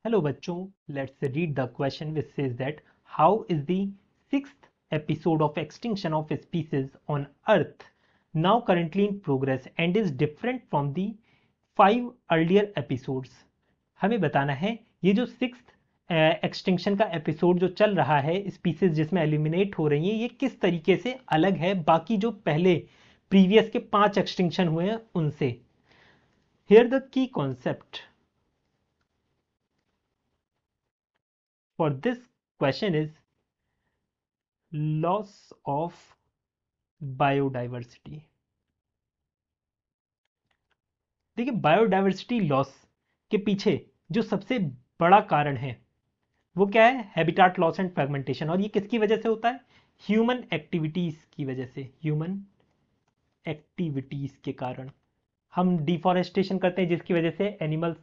Hello bachcho, let's read the question which says that how is the sixth episode of extinction of species on earth now currently in progress and is different from the 5 earlier episodes. हमें बताना है ये जो sixth extinction का episode जो चल रहा है, स्पीसीज जिसमें एलिमिनेट हो रही हैं, ये किस तरीके से अलग है बाकी जो पहले प्रीवियस के 5 एक्सटिंक्शन हुए हैं उनसे. Here the key concept for this question is loss of biodiversity. देखिए, बायोडाइवर्सिटी लॉस के पीछे जो सबसे बड़ा कारण है वो क्या है? Habitat loss and fragmentation. और ये किसकी वजह से होता है? ह्यूमन एक्टिविटीज की वजह से. ह्यूमन एक्टिविटीज के कारण हम डिफॉरेस्टेशन करते हैं जिसकी वजह से एनिमल्स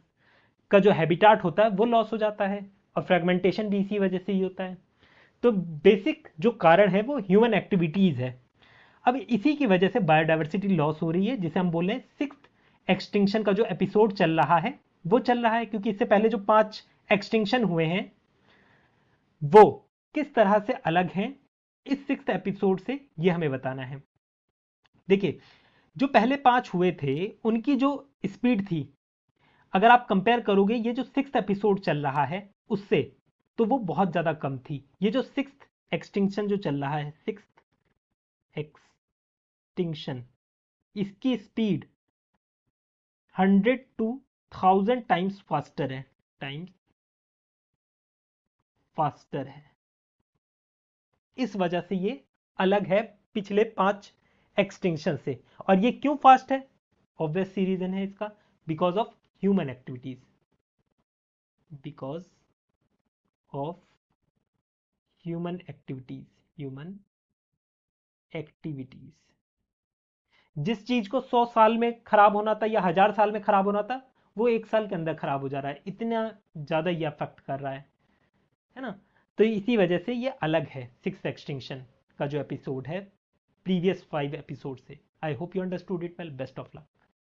का जो हैबिटाट होता है वो लॉस हो जाता है, और फ्रेगमेंटेशन भी इसी वजह से ही होता है. तो बेसिक जो कारण है वो ह्यूमन एक्टिविटीज है. अब इसी की वजह से बायोडाइवर्सिटी लॉस हो रही है, जिसे हम बोल रहे हैं सिक्स्थ एक्सटिंक्शन का जो एपिसोड चल रहा है वो चल रहा है, क्योंकि इससे पहले जो 5 एक्सटिंक्शन हुए हैं वो किस तरह से अलग हैं इस सिक्स्थ एपिसोड से, ये हमें बताना है. देखिए, जो पहले 5 हुए थे उनकी जो स्पीड थी, अगर आप कंपेयर करोगे ये जो सिक्स्थ एपिसोड चल रहा है उससे, तो वो बहुत ज्यादा कम थी. ये जो सिक्स्थ एक्सटिंक्शन जो चल रहा है, सिक्स्थ एक्सटिंक्शन, इसकी स्पीड 100 to 1000 टाइम्स फास्टर है. टाइम्स फास्टर है. इस वजह से ये अलग है पिछले 5 एक्सटिंक्शन से. और ये क्यों फास्ट है? ऑब्वियस सी रीजन है इसका, because of human activities. Because of human activities. Human activities. जिस चीज को 100 साल में खराब होना था या 1000 साल में खराब होना था, वो 1 साल के अंदर खराब हो जा रहा है. इतना ज्यादा ये अफेक्ट कर रहा है ना. तो इसी वजह से ये अलग है सिक्स एक्सटिंक्शन का जो एपिसोड है प्रीवियस 5 एपिसोड से. I hope you understood it well. Best of luck.